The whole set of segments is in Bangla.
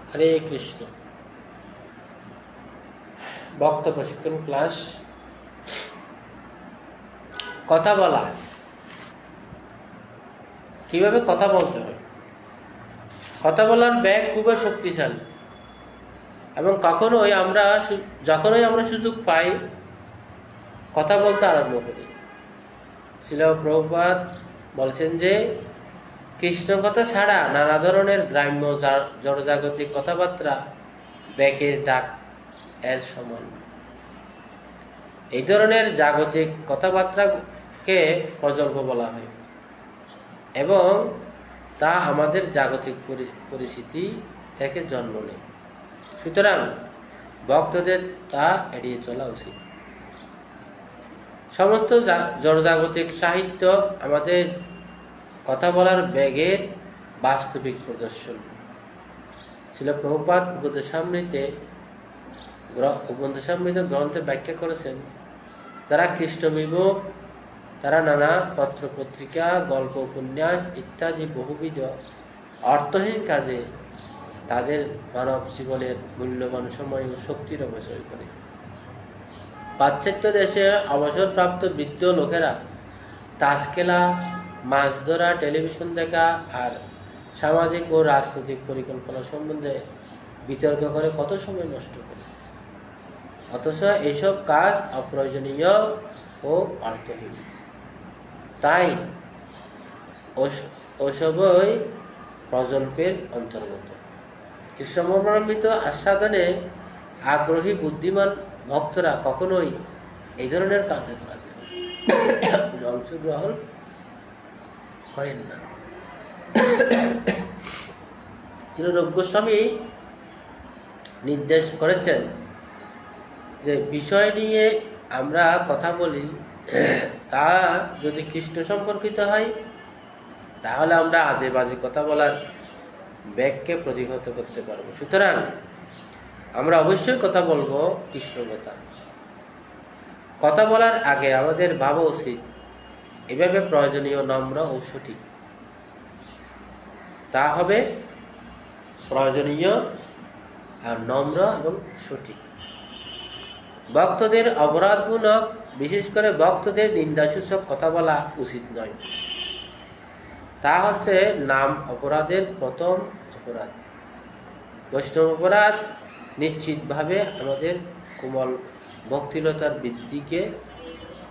হরে কৃষ্ণ। ভক্ত প্রশিক্ষণ ক্লাস। কথা বলা, কিভাবে কথা বলতে হয়। কথা বলার ব্যাগ খুবই শক্তিশালী এবং যখনই আমরা সুযোগ পাই কথা বলতে আরম্ভ করি। শ্রীল প্রভুপাদ বলছেন যে কৃষ্ণ কথা ছাড়া নানা ধরনের গ্রাম্য জড়জাগতিক কথাবার্তা ব্যাগের ডাক এর সমান। এই ধরনের জাগতিক কথাবার্তাকে প্রজল্প বলা হয় এবং তা আমাদের জাগতিক পরিস্থিতি থেকে জন্ম নেয়। সুতরাং ভক্তদের তা এড়িয়ে চলা উচিত। সমস্ত জড়জাগতিক সাহিত্য আমাদের কথা বলার ব্যাগের বাস্তবিক প্রদর্শন। শ্রীল প্রভুপাদ উপদেশামৃত গ্রন্থে ব্যাখ্যা করেছেন, যারা কৃষ্ণ বিমুখ তারা নানা পত্র পত্রিকা, গল্প, উপন্যাস ইত্যাদি বহুবিধ অর্থহীন কাজে তাদের মানব জীবনের মূল্যবান সময় ও শক্তির অপচয় করে। পাশ্চাত্য দেশে অবসরপ্রাপ্ত বৃদ্ধ লোকেরা তাস খেলা, মাছ ধরা, টেলিভিশন দেখা আর সামাজিক ও রাজনৈতিক পরিকল্পনা সম্বন্ধে বিতর্ক করে কত সময় নষ্ট করে। অথচ এইসব কাজ অপ্রয়োজনীয় ও অর্থহীন। তাই ওসবই প্রজল্পের অন্তর্গত। কৃষ্ণমর্মিত আস্বাদনে আগ্রহী বুদ্ধিমান ভক্তরা কখনোই এই ধরনের কার্যকলাপে অংশগ্রহণ করেন না। শ্রীল রূপ গোস্বামী নির্দেশ করেছেন যে বিষয় নিয়ে আমরা কথা বলি তা যদি কৃষ্ণ সম্পর্কিত হয় তাহলে আমরা আজে বাজে কথা বলার ব্যাগকে প্রতিহত করতে পারবো। সুতরাং আমরা অবশ্যই কথা বলবো কৃষ্ণ কথা। কথা বলার আগে আমাদের ভাবা উচিত এভাবে প্রয়োজনীয়, নম্র ও সঠিক। তা হবে প্রয়োজনীয় আর নম্র এবং সঠিক। ভক্তদের অপরাধমূলক, বিশেষ করে ভক্তদের নিন্দাসূচক কথা বলা উচিত নয়। তা হচ্ছে নাম অপরাধের প্রথম অপরাধ। বৈষ্ণব অপরাধ নিশ্চিতভাবে আমাদের কোমল ভক্তিলতার বৃদ্ধিকে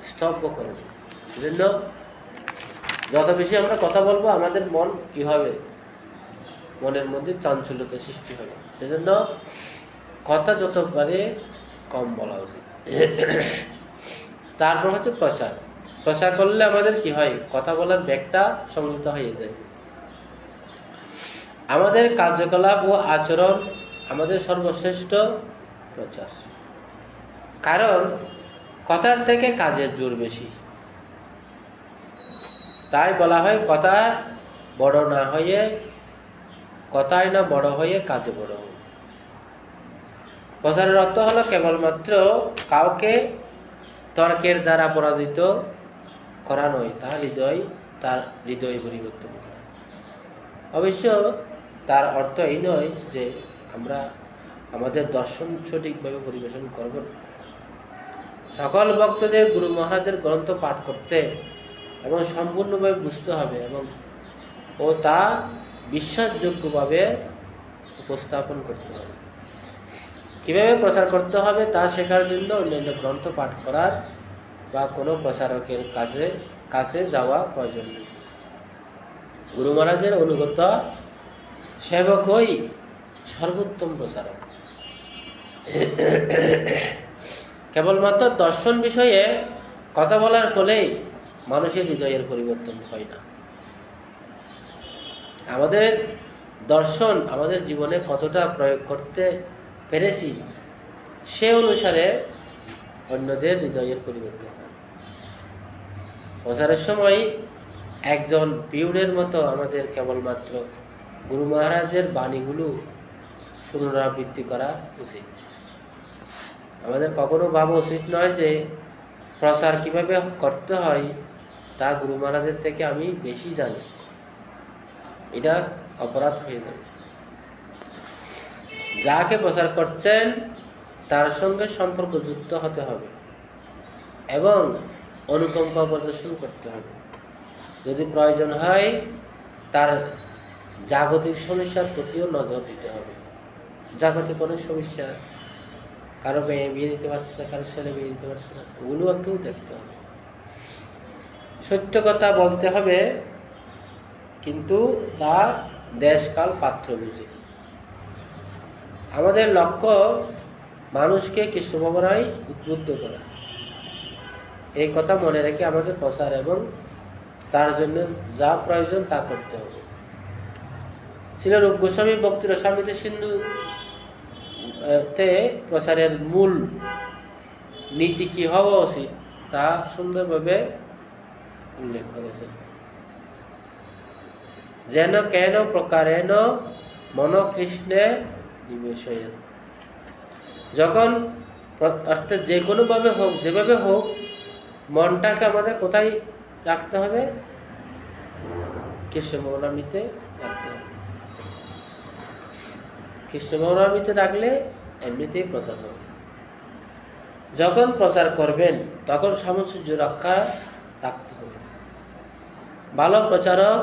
স্তব্ধ করে। সেজন্য যত বেশি আমরা কথা বলবো আমাদের মন কি হবে, মনের মধ্যে চাঞ্চল্যতা সৃষ্টি হবে। সেজন্য কথা যত পারে কম বলা উচিত। তারপর হচ্ছে প্রচার। প্রচার করলে আমাদের কি হয়, কথা বলার ব্যাগটা সংযত হয়ে যায়। আমাদের কার্যকলাপ ও আচরণ আমাদের সর্বশ্রেষ্ঠ প্রচার। কারণ কথার থেকে কাজের জোর বেশি। তাই বলা হয় কথায় না বড় হয়ে কাজে বড় হয়। প্রচারের অর্থ হলো কেবলমাত্র কাউকে তর্কের দ্বারা পরাজিত করা নয়, তার হৃদয় পরিবর্তন করা। অবশ্য তার অর্থ এই নয় যে আমরা আমাদের দর্শন সঠিকভাবে পরিবেশন করব না। সকল ভক্তদের গুরু মহারাজের গ্রন্থ পাঠ করতে এবং সম্পূর্ণভাবে বুঝতে হবে ও তা বিশ্বাসযোগ্যভাবে উপস্থাপন করতে হবে। কিভাবে প্রচার করতে হবে তা শেখার জন্য অন্যান্য গ্রন্থ পাঠ করার বা কোনো প্রচারকের কাছে যাওয়া প্রয়োজন নেই। গুরু মহারাজের অনুগত সেবকই সর্বোত্তম প্রচারক। কেবলমাত্র দর্শন বিষয়ে কথা বলার ফলেই মানুষের হৃদয়ের পরিবর্তন হয় না। আমাদের দর্শন আমাদের জীবনে কতটা প্রয়োগ করতে পেরেছি সে অনুসারে অন্যদের হৃদয়ের পরিবর্তন হয়। প্রচারের সময় একজন পিউনের মতো আমাদের কেবলমাত্র গুরু মহারাজের বাণীগুলো পুনরাবৃত্তি করা উচিত। আমাদের কখনো ভাবা উচিত নয় যে প্রচার কিভাবে করতে হয় তা গুরু মহারাজের থেকে আমি বেশি জানি। এটা অপরাধ হয়ে যাবে। যাকে প্রচার করছেন তার সঙ্গে সম্পর্ক যুক্ত হতে হবে এবং অনুকম্পা প্রদর্শন করতে হবে। যদি প্রয়োজন হয় তার জাগতিক সমস্যার প্রতিও নজর দিতে হবে। জাগতিক অনেক সমস্যা, কারো মেয়ে বিয়ে দিতে পারছে না, কারো ছেলে বিয়ে দিতে পারছে না, ওগুলো একটু দেখতে হবে। সত্য কথা বলতে হবে, কিন্তু তা দেশকাল পাত্র বুঝে। আমাদের লক্ষ্য মানুষকে কৃষ্ণ ভাবনায় উদ্বুদ্ধ করা। এই কথা মনে রেখে আমাদের প্রচার এবং তার জন্য যা প্রয়োজন তা করতে হবে। ছিল রূপ গোস্বামী ভক্তি রসামৃত সিন্ধু তে প্রচারের মূল নীতি কি হওয়া উচিত তা সুন্দরভাবে উল্লেখ করেছেন। যেন কেন প্রকারেণ মন কৃষ্ণে নিবেশয়েন। যখন অর্থাৎ যে কোনো ভাবে হোক, যেভাবে হোক, মনটাকে আমাদের কোথায় রাখতে হবে? কৃষ্ণ ভাবনামৃতে রাখতে হবে। কৃষ্ণ ভাবনামৃতে রাখলে এমনিতেই প্রচার হবে। যখন প্রচার করবেন তখন সামঞ্জস্য রক্ষা রাখতে হবে। ভালো প্রচারক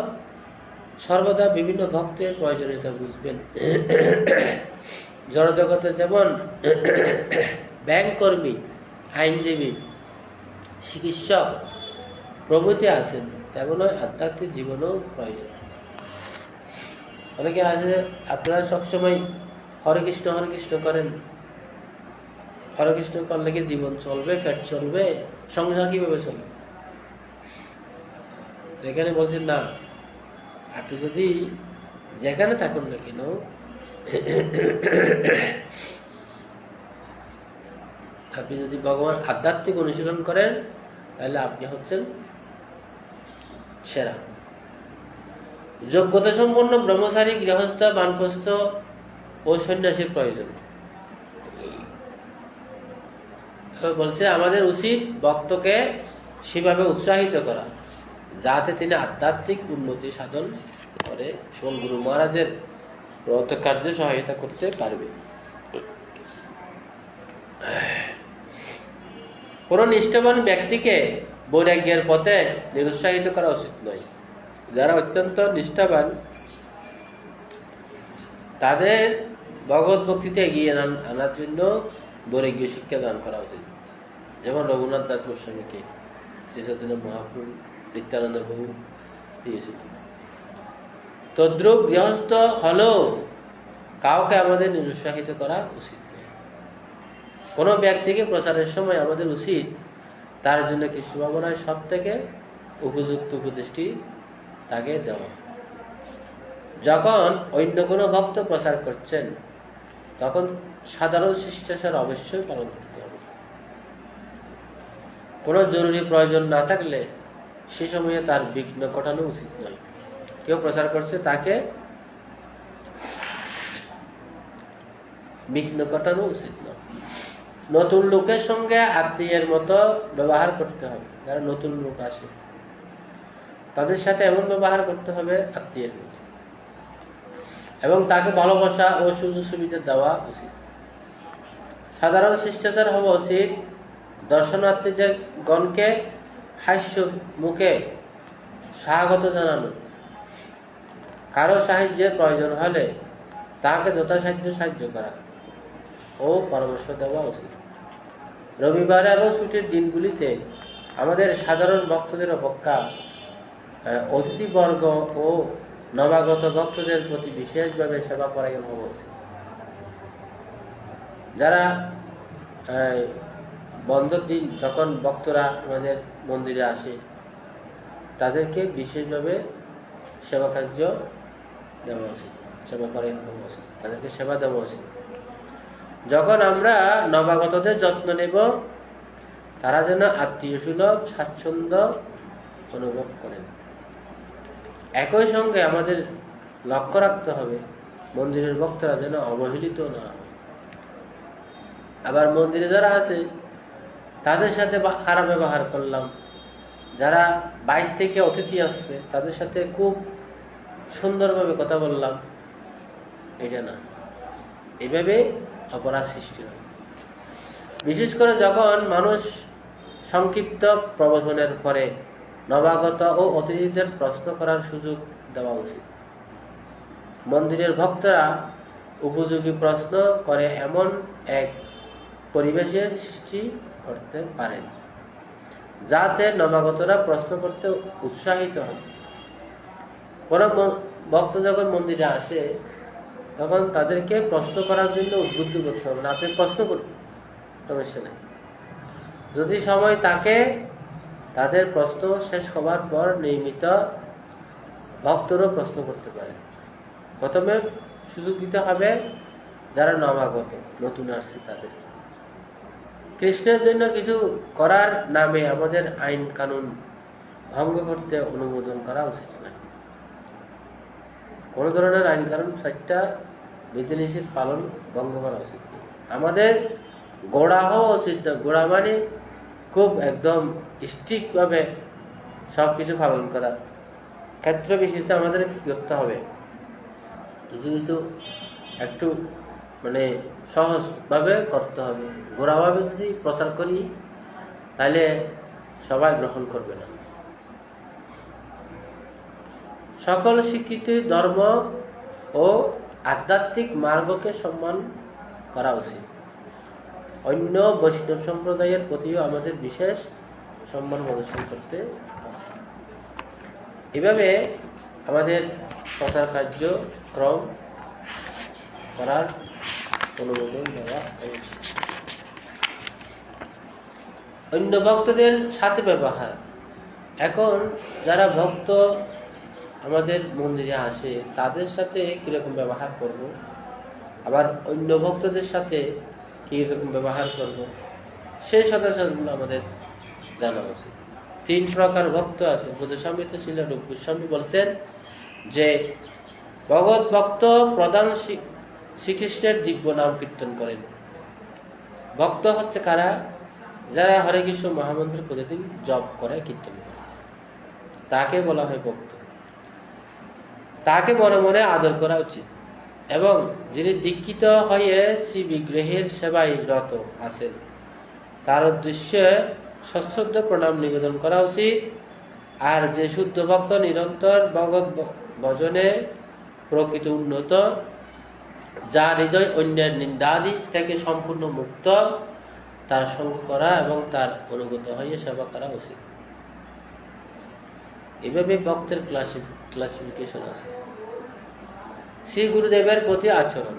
সর্বদা বিভিন্ন ভক্তের প্রয়োজনীয়তা বুঝবেন। জড়জগতে যেমন ব্যাংক কর্মী, আইনজীবী, চিকিৎসক প্রভৃতি আছেন, তেমনই আধ্যাত্মিক জীবনেও প্রয়োজন। অনেকে আছে, আপনারা সবসময় হরে কৃষ্ণ করেন, হরে কৃষ্ণ করলে কি জীবন চলবে, পেট চলবে, সংসার কিভাবে চলবে? তো এখানে বলছেন না, আপনি যদি যেখানে থাকুন না কেন, আপনি যদি ভগবান আধ্যাত্মিক অনুশীলন করেন তাহলে আপনি হচ্ছেন সেরা। যোগ্যতা সম্পন্ন ব্রহ্মচারী, গৃহস্থ, বানপ্রস্থ ও সন্ন্যাসীর প্রয়োজন। বলছে আমাদের উচিত ভক্তকে সেভাবে উৎসাহিত করা যাতে তিনি আধ্যাত্মিক উন্নতি সাধন করে এবং গুরু মহারাজের ব্রত কার্যে সহায়তা করতে পারবে। কোন নিষ্ঠবান ব্যক্তিকে বৈরাগ্যের পথে নিরুৎসাহিত করা উচিত নয়। যারা অত্যন্ত নিষ্ঠাবান তাদের ভগবত ভক্তিতে এগিয়ে আনার জন্য বৈরাগ্য শিক্ষা দান করা উচিত। যেমন রঘুনাথ দাস গোস্বামীকে শ্রী চৈতন্য মহাপ্রভু নিত্যানন্দ প্রভু দিয়েছিল। তদ্রূপ গৃহস্থ হলেও কাউকে আমাদের নিরুৎসাহিত করা উচিত নয়। কোনো ব্যক্তিকে প্রচারের সময় আমাদের উচিত তার জন্য কৃষ্ণ ভাবনায় সব থেকে উপযুক্ত উপদেশটি তাকে দেওয়া। যখন অন্য কোনো ভক্ত প্রচার করছেন তখন সাধারণ শিষ্টাচার অবশ্যই পালন করতে হবে। কোনো জরুরি প্রয়োজন না থাকলে সে সময়ে তার বিঘ্ন ঘটানো উচিত নয়। কেউ প্রচার করছে তাকে বিঘ্ন ঘটানো উচিত নয়। নতুন লোকের সঙ্গে আত্মীয়ের মতো ব্যবহার করতে হবে। যারা নতুন লোক আসে তাদের সাথে এমন ব্যবহার করতে হবে আত্মীয়ের মতো, এবং তাকে ভালোবাসা ও সুযোগ সুবিধা দেওয়া উচিত। সাধারণ শিষ্টাচার হওয়া উচিত দর্শনার্থীদের গণকে হাস্য মুখে স্বাগত জানানো, কারো সাহায্যের প্রয়োজন হলে তাকে যথাসাধ্য সাহায্য করা ও পরামর্শ দেওয়া উচিত। রবিবার এবং ছুটির দিনগুলিতে আমাদের সাধারণ ভক্তদের অপেক্ষা অতিথিবর্গ ও নবাগত ভক্তদের প্রতি বিশেষভাবে সেবা পরায়ণ হওয়া উচিত। যারা বন্ধের দিন যখন ভক্তরা আমাদের মন্দিরে আসে তাদেরকে বিশেষভাবে সেবা কার্য দেওয়া উচিত, সেবা পরায়ণ হওয়া উচিত, তাদেরকে সেবা দেওয়া উচিত। যখন আমরা নবাগতদের যত্ন নেব তারা যেন আত্মীয় সুলভ স্বাচ্ছন্দ্য অনুভব করেন। একই সঙ্গে আমাদের লক্ষ্য রাখতে হবে মন্দিরের ভক্তরা যেন অবহেলিত না হয়। আবার মন্দিরে যারা আছে তাদের সাথে খারাপ ব্যবহার করলাম, যারা বাইরে থেকে অতিথি আসছে তাদের সাথে খুব সুন্দরভাবে কথা বললাম, এটা না। এভাবে অপরাধ সৃষ্টি হয়। বিশেষ করে যখন মানুষ সংক্ষিপ্ত প্রবচনের পরে নবাগত ও অতিথিদের প্রশ্ন করার সুযোগ দেওয়া উচিত। মন্দিরের ভক্তরা উপযোগী প্রশ্ন করে এমন এক পরিবেশের সৃষ্টি করতে পারেন যাতে নবাগতরা প্রশ্ন করতে উৎসাহিত হন। কোনো ভক্ত যখন মন্দিরে আসে তখন তাদেরকে প্রশ্ন করার জন্য উদ্বুদ্ধ করতে হবে না, আপনি প্রশ্ন করুন, সমস্যা নেই। যদি সময় থাকে তাদের প্রশ্ন শেষ হবার পর নিয়মিত ভক্তরও প্রশ্ন করতে পারে। প্রথমে সুযোগ দিতে হবে যারা নবাগত, নতুন আসছে তাদেরকে। কৃষ্ণের জন্য কিছু করার নামে আমাদের আইন কানুন ভঙ্গ করতে অনুমোদন করা উচিত নয়। কোন ধরনের আইন কানুন, 4টা বিধিনিষেধ পালন ভঙ্গ করা উচিত নয়। আমাদের গোড়া হওয়া উচিত না। গোড়া মানে খুব একদম স্ট্রিক্ট ভাবে সবকিছু পালন করা। ক্ষেত্র বিশেষে আমাদের কি করতে হবে, কিছু কিছু একটু মানে সহজভাবে করতে হবে। গোড়াভাবে যদি প্রচার করি তাহলে সবাই গ্রহণ করবে না। সকল স্বীকৃত ধর্ম ও আধ্যাত্মিক মার্গকে সম্মান করা উচিত। অন্য বৈষ্ণব সম্প্রদায়ের প্রতিও আমাদের বিশেষ সম্মান প্রদর্শন করতে হবে। এভাবে আমাদের প্রচার কার্যক্রম করার অনুমোদন দেওয়া উচিত। অন্য ভক্তদের সাথে ব্যবহার। এখন যারা ভক্ত আমাদের মন্দিরে আসে তাদের সাথে কিরকম ব্যবহার করব, আবার অন্য ভক্তদের সাথে কিরকম ব্যবহার করব, সেই সদাচারগুলো আমাদের জানা উচিত। 3 প্রকার ভক্ত আছে। বোধস্বামীতে ছিল রূপ গোস্বামী বলছেন যে ভগবত ভক্ত প্রধান শ্রীকৃষ্ণের দিব্য নাম কীর্তন করেন। ভক্ত হচ্ছে কারা? যারা হরে কৃষ্ণ মহামন্ত্র প্রতিদিন জপ করে, কীর্তন করে, তাকে বলা হয় ভক্ত। তাকে মনে মনে আদর করা উচিত এবং যিনি দীক্ষিত হয়ে শ্রী বিগ্রহের সেবায় রত আছেন তার উদ্দেশ্যে সশ্রদ্ধ প্রণাম নিবেদন করা উচিত। আর যে শুদ্ধ ভক্ত নিরন্তর ভগবত ভজনে প্রকৃত উন্নত, যার হৃদয় অন্যের নিন্দাদি থেকে সম্পূর্ণ মুক্ত, তার সঙ্গ করা এবং তার অনুগত হয়ে সেবা করা উচিত। এভাবে ভক্তের ক্লাসিফিকেশন আছে। শ্রী গুরুদেবের প্রতি আচরণ।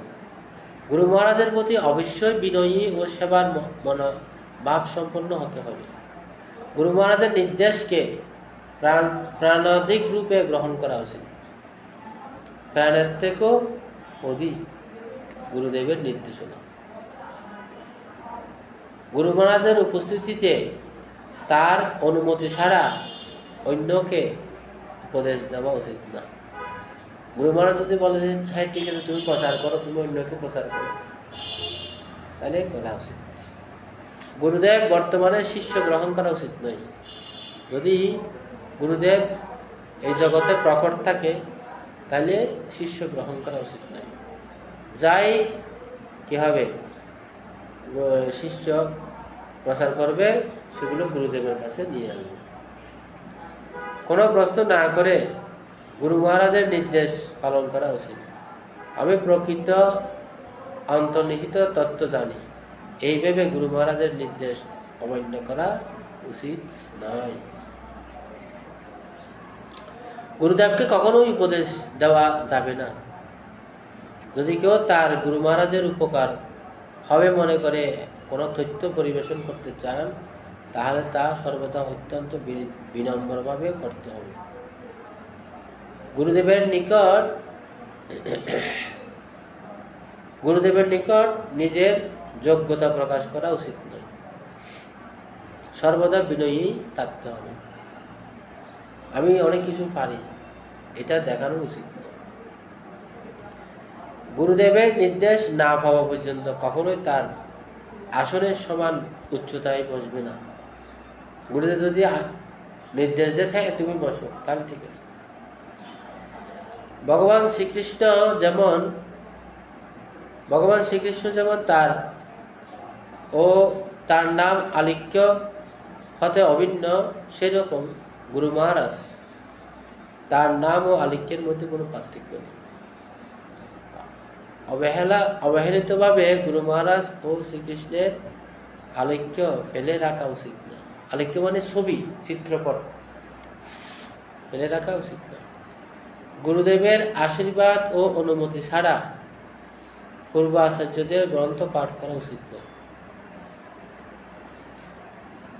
গুরু মহারাজের প্রতি অবশ্যই বিনয়ী ও সেবার মনোভাব সম্পন্ন হতে হবে। গুরু মহারাজের নির্দেশকে প্রাণাধিক রূপে গ্রহণ করা উচিত। প্রাণের থেকেও অধিক গুরুদেবের নির্দেশনা। গুরু মহারাজের উপস্থিতিতে তার অনুমতি ছাড়া অন্যকে উপদেশ দেওয়া উচিত না। গুরু মহারাজ যদি বলে হ্যাঁ ঠিক আছে তুমি প্রচার করো, তুমি অন্যকে প্রচার করো, তাহলে করা উচিত। গুরুদেব বর্তমানে শিষ্য গ্রহণ করা উচিত নয়। যদি গুরুদেব এই জগতে প্রকট থাকে তাহলে শিষ্য গ্রহণ করা উচিত নয়। যাই কি হবে, শিষ্য প্রচার করবে সেগুলো গুরুদেবের কাছে নিয়ে আসবে। কোনো প্রশ্ন না করে গুরু মহারাজের নির্দেশ পালন করা উচিত। আমি প্রকৃত অন্তর্নিহিত তত্ত্ব জানি, এই ভেবে গুরু মহারাজের নির্দেশ অমান্য করা উচিত নয়। গুরুদেবকে কখনোই উপদেশ দেওয়া যাবে না। যদি কেউ তার গুরু মহারাজের উপকার হবে মনে করে কোনো তথ্য পরিবেশন করতে চান তাহলে তা সর্বদা অত্যন্ত বিনম্রভাবে করতে হবে। গুরুদেবের নিকট নিজের যোগ্যতা প্রকাশ করা উচিত নয়। সর্বদা বিনয়ী থাকতে হবে। আমি অনেক কিছু পারি এটা দেখানো উচিত নয়। গুরুদেবের নির্দেশ না পাওয়া পর্যন্ত কখনোই তার আসনের সমান উচ্চতায় বসবে না। গুরুদেব যদি নির্দেশ দিয়ে থাকে তুমি বসো, তাহলে ঠিক আছে। ভগবান শ্রীকৃষ্ণ যেমন ভগবান শ্রীকৃষ্ণ যেমন তার নাম আলিক্য হতে অভিন্ন, সেরকম গুরু মহারাজ তার নাম ও আলিক্যের মধ্যে কোনো পার্থক্য নেই। অবহেলিতভাবে গুরু মহারাজ ও শ্রীকৃষ্ণের আলিক্য ফেলে রাখা উচিত না। আলিক্য মানে ছবি, চিত্রপট ফেলে রাখা উচিত না। গুরুদেবের আশীর্বাদ ও অনুমতি ছাড়া পূর্ব আচার্যদের গ্রন্থ পাঠ করা উচিত নয়।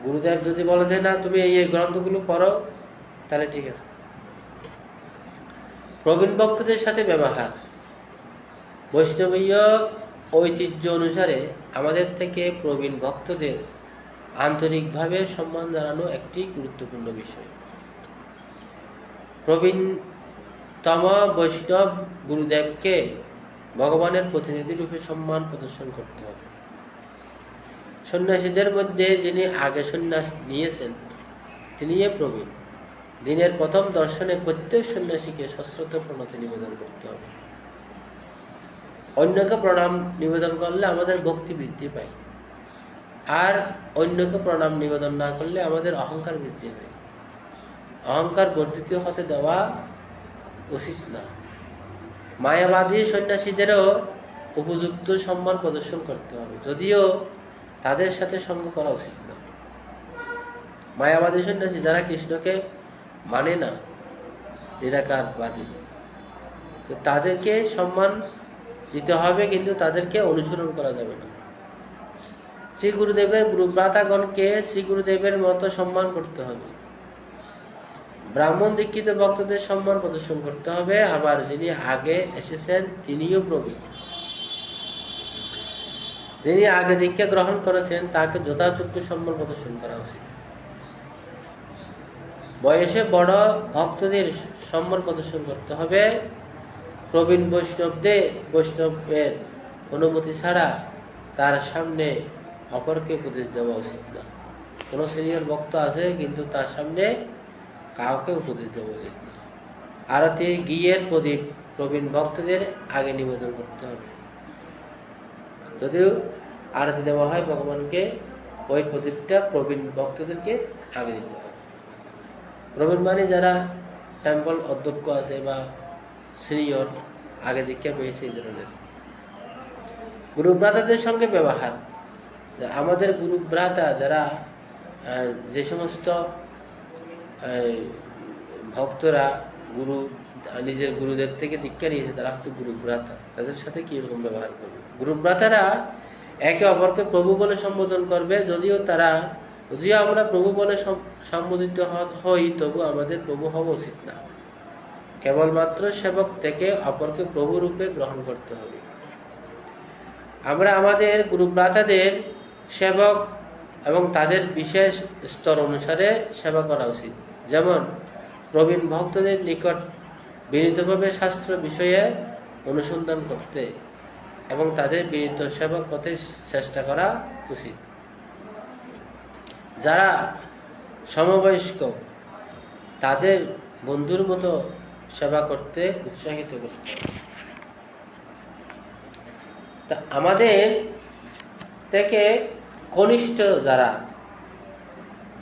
গুরুদেব যদি বলে যে না তুমি এই গ্রন্থগুলো পড়ো, তাহলে ঠিক আছে। প্রবীণ ভক্তদের সাথে ব্যবহার। বৈষ্ণবীয় ঐতিহ্য অনুসারে আমাদের থেকে প্রবীণ ভক্তদের আন্তরিকভাবে সম্মান জানানো একটি গুরুত্বপূর্ণ বিষয়। প্রবীণতম বৈষ্ণব গুরুদেবকে ভগবানের প্রতিনিধি রূপে সম্মান প্রদর্শন করতে হবে। সন্ন্যাসীদের মধ্যে যিনি আগে সন্ন্যাস নিয়েছেন তিনি প্রবীণ। দিনের প্রথম দর্শনে প্রত্যেক সন্ন্যাসীকে সশ্রদ্ধ প্রণতি নিবেদন করতে হবে। অন্যকে প্রণাম নিবেদন করলে আমাদের ভক্তি বৃদ্ধি পায়, আর অন্যকে প্রণাম নিবেদন না করলে আমাদের অহংকার বৃদ্ধি পায়। অহংকার বর্ধিত হতে দেওয়া উচিত না। মায়াবাদী সন্ন্যাসীদেরও উপযুক্ত সম্মান প্রদর্শন করতে হবে, যদিও তাদের সাথে সঙ্গ করা উচিত না। মায়াবাদী সন্ন্যাসী যারা কৃষ্ণকে মানে না, নিরাকারবাদী, তো তাদেরকে সম্মান দিতে হবে, কিন্তু তাদেরকে অনুসরণ করা যাবে না। শ্রী গুরুদেবের গুরুভ্রাতাগণকে শ্রী গুরুদেবের মতো সম্মান করতে হবে। ব্রাহ্মণ দীক্ষিত ভক্তদের সম্মান প্রদর্শন করতে হবে। আবার যিনি আগে এসেছেন তিনিও প্রবীণ। যিনি আগে দীক্ষা গ্রহণ করেছেন তাকে যথাযোগ্য সম্মান প্রদর্শন করা উচিত। বয়সে বড় ভক্তদের সম্মান প্রদর্শন করতে হবে। প্রবীণ বৈষ্ণবের অনুমতি ছাড়া তার সামনে অপরকে উপদেশ দেওয়া উচিত না। কোনো সিনিয়র ভক্ত আছে, কিন্তু তার সামনে কাউকে উপদেশ দেওয়া উচিত না। আরতির ঘিয়ের প্রদীপ প্রবীণ ভক্তদের আগে নিবেদন করতে হবে। যদিও আরতি দেওয়া হয় ভগবানকে, ওই প্রদীপটা প্রবীণ ভক্তদেরকে আগে দিতে হবে। প্রবীণ মানে যারা টেম্পল অধ্যক্ষ আছে বা সিনিয়র, আগে দীক্ষা পেয়েছে, এই ধরনের। গুরুভ্রাতাদের সঙ্গে ব্যবহার। আমাদের গুরুভ্রাতা যারা, যে সমস্ত ভক্তরা নিজের গুরুদেব থেকে দীক্ষা নিয়েছে, তারা হচ্ছে গুরুভ্রাতা। তাদের সাথে কিরকম ব্যবহার করবে? গুরুভ্রাতারা একে অপরকে প্রভু বলে সম্বোধন করবে। যদিও আমরা প্রভু বলে সম্বোধিত হই, তবু আমাদের প্রভু হওয়া উচিত না। কেবলমাত্র সেবক থেকে অপরকে প্রভু রূপে গ্রহণ করতে হবে। আমরা আমাদের গুরুভ্রাতাদের সেবক এবং তাদের বিশেষ স্তর অনুসারে সেবা করা উচিত। যেমন প্রবীণ ভক্তদের নিকট বিনীতভাবে শাস্ত্র বিষয়ে অনুসন্ধান করতে এবং তাদের বিনীত সেবক হতে চেষ্টা করা উচিত। যারা সমবয়স্ক তাদের বন্ধুর মতো সেবা করতে উৎসাহিত করতে হবে। তা আমাদের থেকে কনিষ্ঠ যারা,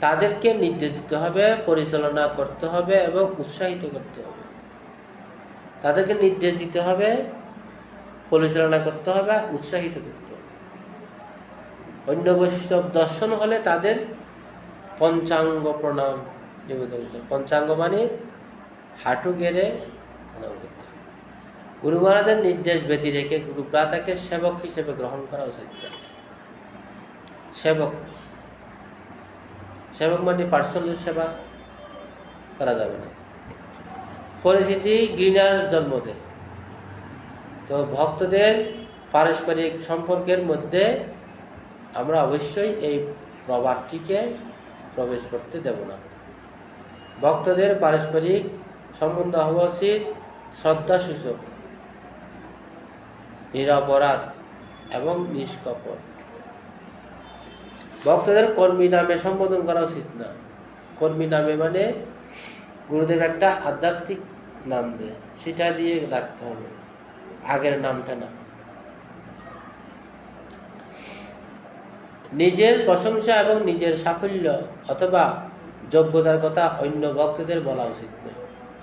তাদেরকে নির্দেশ দিতে হবে, পরিচালনা করতে হবে এবং উৎসাহিত করতে হবে। তাদেরকে নির্দেশ দিতে হবে, পরিচালনা করতে হবে আর উৎসাহিত করতে হবে। অন্য বৈষ্ণব দর্শন হলে তাদের পঞ্চাঙ্গ প্রণাম নিবেদন করতে। পঞ্চাঙ্গ মানে হাঁটু গেড়ে প্রণাম করতে হবে। গুরু মহারাজের নির্দেশ ব্যতি রেখে গুরুভ্রাতাকে সেবক হিসেবে গ্রহণ করা উচিত না। সেবক মানে পার্সোনাল সেবা করা যাবে না। পরিস্থিতি ঘৃণার জন্ম দেয়। তো ভক্তদের পারস্পরিক সম্পর্কের মধ্যে আমরা অবশ্যই এই প্রভাবটিকে প্রবেশ করতে দেব না। ভক্তদের পারস্পরিক সম্বন্ধ হওয়া উচিত শ্রদ্ধাসূচক, নিরপরাধ এবং নিষ্কপট। ভক্তদের কর্মী নামে সম্বোধন করা উচিত না। কর্মী নামে মানে গুরুদেব একটা আধ্যাত্মিক নাম দেয়, সেটা দিয়ে রাখতে হবে, আগের নামটা না। নিজের প্রশংসা এবং নিজের সাফল্য অথবা যোগ্যতার কথা অন্য ভক্তদের বলা উচিত নয়।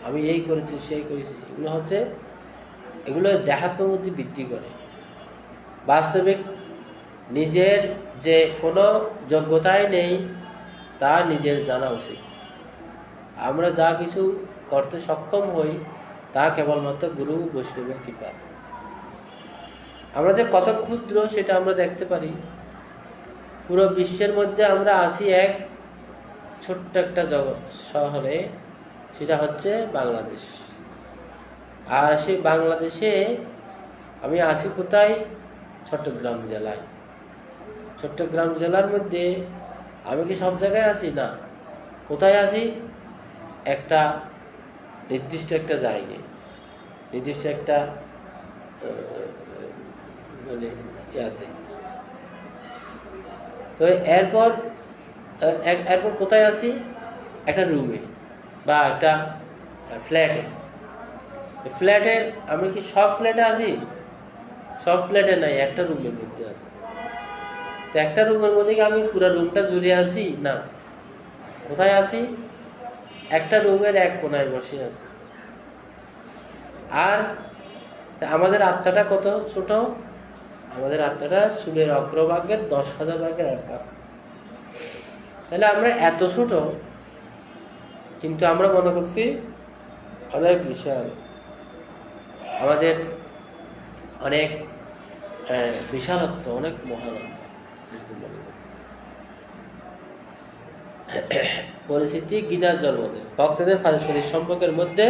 আমি এই করেছি, সেই করেছি, এগুলো দেহাত্মবুদ্ধি বৃদ্ধি করে। বাস্তবিক নিজের যে কোনো যোগ্যতাই নেই তা নিজের জানা উচিত। আমরা যা কিছু করতে সক্ষম হই তা কেবলমাত্র গুরু বৈষ্ণবের কৃপা। আমরা যে কত ক্ষুদ্র সেটা আমরা দেখতে পারি। পুরো বিশ্বের মধ্যে আমরা আছি এক ছোট্ট একটা শহরে, সেটা হচ্ছে বাংলাদেশ। আর সেই বাংলাদেশে আমি আছি কোথায়? চট্টগ্রাম জেলায়। চট্টগ্রাম জেলার মধ্যে আমি কি সব জায়গায় আছি? না। কোথায় আছি? একটা নির্দিষ্ট একটা জায়গায়, নির্দিষ্ট একটা মানে ইয়াতে। তো এরপর কোথায় আছি? একটা রুমে বা একটা ফ্ল্যাটে। ফ্ল্যাটে আমি কি সব ফ্ল্যাটে আছি? সব ফ্ল্যাটে নাই, একটা রুমের মধ্যে আছি। তো একটা রুমের মধ্যে কি আমি পুরো রুমটা জুড়ে আছি? না। কোথায় আছি? একটা রুমের এক কোনায় বসে আছি। আর আমাদের আত্মাটা কত ছোট? আমাদের আত্মাটা চুলের অগ্রভাগের 10,000 ভাগের 1 ভাগ। তাহলে আমরা এত ছোট, কিন্তু আমরা মনে করছি অনেক বিশাল, আমাদের অনেক বিশালত্ব, অনেক মহানত্ব। পরিস্থিতি গিনার জন্ম দেয়। ভক্তদের পারস্পরিক সম্পর্কের মধ্যে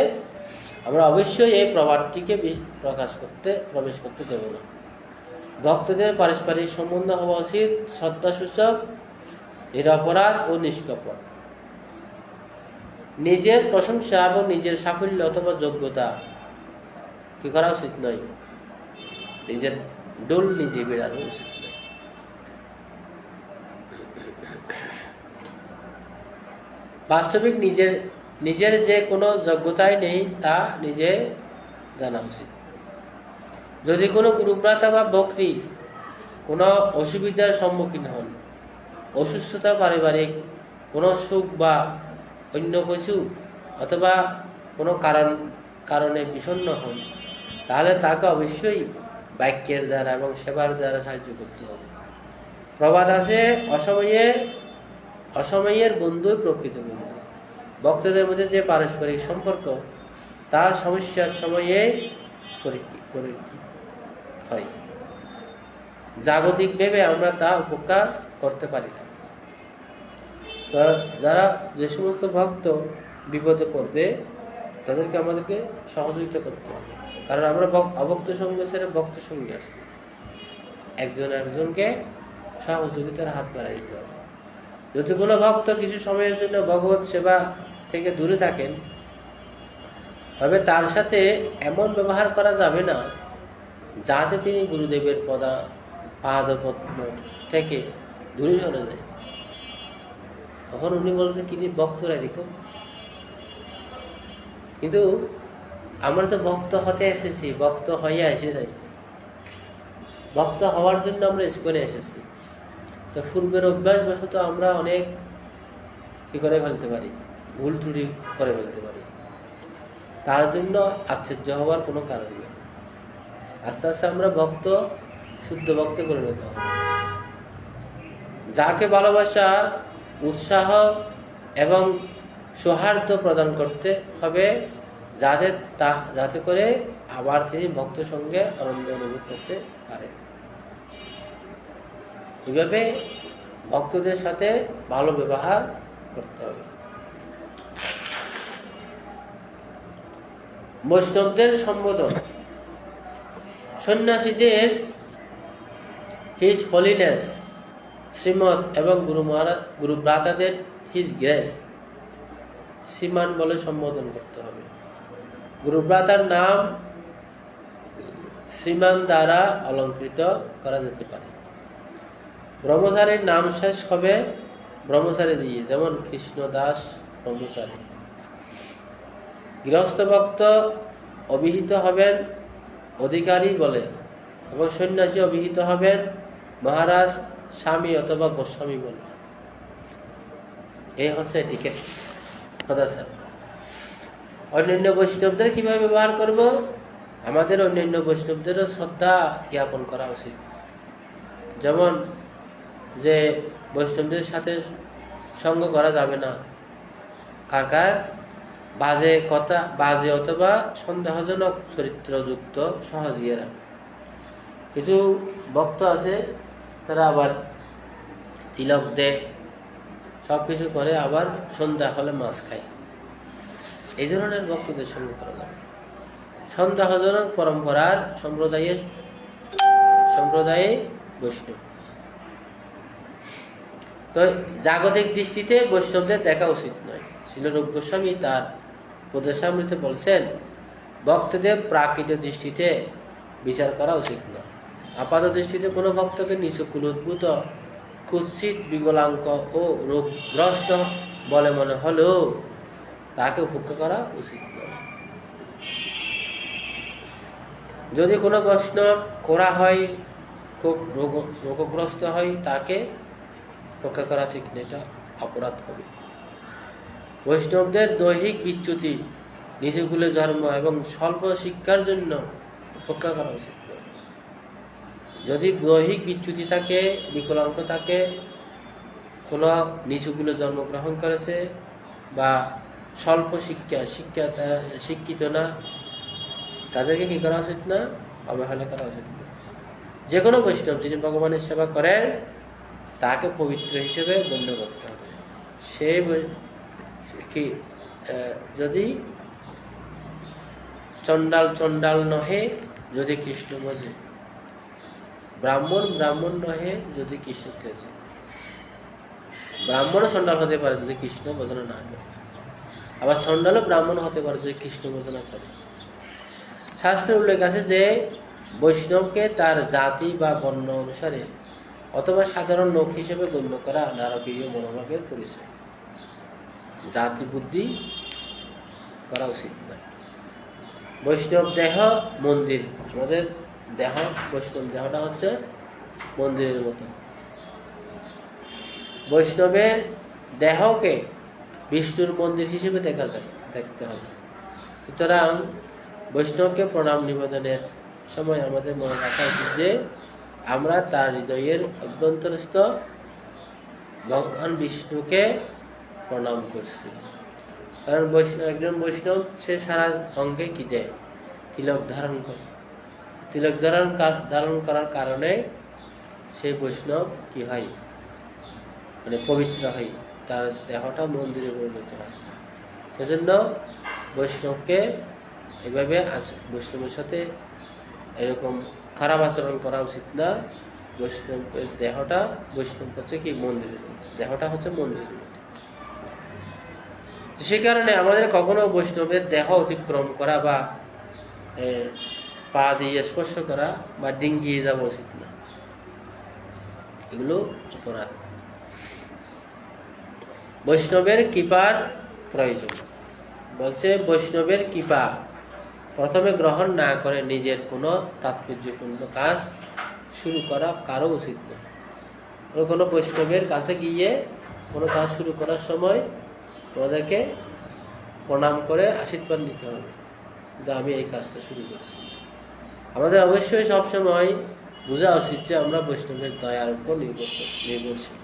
আমরা অবশ্যই এই প্রভাবটিকে প্রবেশ করতে দেব না। ভক্তদের পারস্পরিক সম্বন্ধ হওয়া উচিত শ্রদ্ধাসূচক, নিরপরাধ ও নিষ্কপট। নিজের প্রশংসা এবং নিজের সাফল্য অথবা যোগ্যতা কি করা উচিত নয়। নিজের ডোল নিজে বেড়ানো উচিত নয়। বাস্তবিক নিজের যে কোনো যোগ্যতাই নেই তা নিজে জানা উচিত। যদি কোনো গুরুভ্রাতা বা বকরি কোনো অসুবিধার সম্মুখীন হন, অসুস্থতা, পারিবারিক কোনো সুখ বা অন্য কিছু অথবা কোনো কারণে বিষণ্ণ হন, তাহলে তাকে অবশ্যই বাক্যের দ্বারা এবং সেবার দ্বারা সাহায্য করতে হবে। প্রবাদ আছে, অসময়ের বন্ধুই প্রকৃত বন্ধু। ভক্তদের মধ্যে যে পারস্পরিক সম্পর্ক তা সমস্যার সময়ে পরীক্ষিত হয়। জাগতিক ভেবে আমরা তা উপেক্ষা করতে পারি না। তো যে সমস্ত ভক্ত বিপদে পড়বে তাদেরকে আমাদেরকে সহযোগিতা করতে হবে। কারণ আমরা অভক্ত সঙ্গে ছেড়ে ভক্ত সঙ্গে আসছি। একজনকে সহযোগিতার হাত বাড়াই দিতে হবে। যদি কোনো ভক্ত কিছু সময়ের জন্য ভগবত সেবা থেকে দূরে থাকেন, তবে তার সাথে এমন ব্যবহার করা যাবে না যাতে তিনি গুরুদেবের পাদপদ্ম থেকে দূরে সরে যায়। তখন উনি বলছেন কি, ভক্তরা দেখো, কিন্তু আমরা তো ভক্ত হতে এসেছি, ভক্ত হইয়া এসে যাইছি। ভক্ত হওয়ার জন্য আমরা ইস্কনে এসেছি। তো পূর্বের অভ্যাসবশত আমরা অনেক কি করে ফেলতে পারি, ভুল ত্রুটি করে ফেলতে পারি। তার জন্য আশ্চর্য হওয়ার কোনো কারণ নেই। আস্তে আস্তে আমরা শুদ্ধ ভক্তে পরিণত হব। যাকে ভালোবাসা, উৎসাহ এবং সৌহার্দ্য প্রদান করতে হবে, যাতে করে আবার তিনি ভক্ত সঙ্গে আনন্দ অনুভব করতে পারেন। এইভাবে ভক্তদের সাথে ভালো ব্যবহার করতে হবে। বৈষ্ণবদের সম্বোধন। সন্ন্যাসীদের হিজ হলিনেস শ্রীমৎ এবং গুরুভ্রাতাদের হিজ গ্রেস শ্রীমান বলে সম্বোধন করতে হবে। গুরুভ্রাতার নাম শ্রীমান দ্বারা অলঙ্কৃত করা যেতে পারে। ব্রহ্মচারীর নাম শেষ হবে ব্রহ্মচারী দিয়ে, যেমন কৃষ্ণদাস ব্রহ্মচারী। গৃহস্থ ভক্ত অভিহিত হবেন অধিকারী বলে এবং সন্ন্যাসী অভিহিত হবেন মহারাজ স্বামী অথবা গোস্বামী বলবে। এই হচ্ছে এটিকেট কথা স্যার। অন্যান্য বৈষ্ণবদের কিভাবে ব্যবহার করব? আমাদের অন্যান্য বৈষ্ণবদেরও শ্রদ্ধা জ্ঞাপন করা উচিত। যেমন যে বৈষ্ণবদের সাথে সঙ্গ করা যাবে না কার কার? বাজে কথা, বাজে অথবা সন্দেহজনক চরিত্রযুক্ত সহজিয়েরা। কিছু ভক্ত আছে তারা আবার তিলক দেয়, সব কিছু করে, আবার সন্ধ্যা হলে মাছ খায়। এই ধরনের ভক্তদের সঙ্গে করা যাবে। সন্দেহজনক পরম্পরার সম্প্রদায়ে বৈষ্ণব। তো জাগতিক দৃষ্টিতে বৈষ্ণবদের দেখা উচিত নয়। শ্রীল রূপ গোস্বামী তার উপদেশামৃতে বলছেন, ভক্তদের প্রাকৃত দৃষ্টিতে বিচার করা উচিত নয়। আপাত দৃষ্টিতে কোনো ভক্তকে নিচু কুলুদ্ভূত, কুৎসিত, বিকলাঙ্গ ও রোগগ্রস্ত বলে মনে হলেও তাকে উপেক্ষা করা উচিত নয়। যদি কোনো বৈষ্ণব করা হয়, খুব রোগগ্রস্ত হয়, তাকে উপেক্ষা করা ঠিক নেই, এটা অপরাধ হবে। বৈষ্ণবদের দৈহিক বিচ্যুতি, নিচু কুলে জন্ম এবং স্বল্প শিক্ষার জন্য উপেক্ষা করা উচিত নয়। যদি দৈহিক বিচ্যুতি থাকে, বিকলাঙ্গ থাকে, কোনো নিচু কুলে জন্মগ্রহণ করেছে বা স্বল্প শিক্ষিত না, তাদেরকে কি করা উচিত না? অবহেলা করা উচিত না। যে কোনো বৈষ্ণব যিনি ভগবানের সেবা করেন তাকে পবিত্র হিসেবে গণ্য করতে হবে। সে কি যদি চণ্ডাল নহে যদি কৃষ্ণ বোঝে, ব্রাহ্মণ নহে যদি কৃষ্ণ তেজে। ব্রাহ্মণও চণ্ডাল হতে পারে যদি কৃষ্ণ বোঝানো না করে, আবার চণ্ডালও ব্রাহ্মণ হতে পারে যদি কৃষ্ণ বোঝানো করে। শাস্ত্রে উল্লেখ আছে যে বৈষ্ণবকে তার জাতি বা বর্ণ অনুসারে অথবা সাধারণ লোক হিসেবে গণ্য করা নারকীয় মনোভাবের পরিচয়। জাতি বুদ্ধি করা উচিত নয়। বৈষ্ণব দেহ মন্দির, আমাদের দেহ, বৈষ্ণব দেহটা হচ্ছে মন্দিরের মতো। বৈষ্ণবের দেহকে বিষ্ণুর মন্দির হিসেবে দেখতে হবে। সুতরাং বৈষ্ণবকে প্রণাম নিবেদনের সময় আমাদের মনে রাখা উচিত যে আমরা তার হৃদয়ের অভ্যন্তরস্থ ভগবান বিষ্ণুকে প্রণাম করছি। কারণ একজন বৈষ্ণব সে সারা অঙ্গে কি দেয়? তিলক ধারণ করে। তিলক ধারণ করার কারণে সেই বৈষ্ণব কি হয়? মানে পবিত্র হয়, তার দেহটা মন্দিরে পরিণত হয়। সেজন্য বৈষ্ণবকে এভাবে বৈষ্ণবের সাথে এরকম খারাপ আচরণ করা উচিত না। বৈষ্ণবের দেহটা, বৈষ্ণব হচ্ছে কি মন্দিরের, দেহটা হচ্ছে মন্দিরের। সে কারণে আমাদের কখনো বৈষ্ণবের দেহ অতিক্রম করা বা পা দিয়ে স্পর্শ করা বা ডিঙ্গিয়ে যাওয়া উচিত না, এগুলো অপরাধ। বৈষ্ণবের কৃপার প্রয়োজন বলছে, বৈষ্ণবের কৃপা প্রথমে গ্রহণ না করে নিজের কোনো তাৎপর্যপূর্ণ কাজ শুরু করা কারো উচিত নয়। কোনো বৈষ্ণবের কাছে গিয়ে কোনো কাজ শুরু করার সময় তোমাদেরকে প্রণাম করে আশীর্বাদ নিতে হবে যে আমি এই কাজটা শুরু করছি। আমাদের অবশ্যই সবসময় বোঝা উচিত যে আমরা বৈষ্ণবের দয়ার উপর নির্ভরশীল।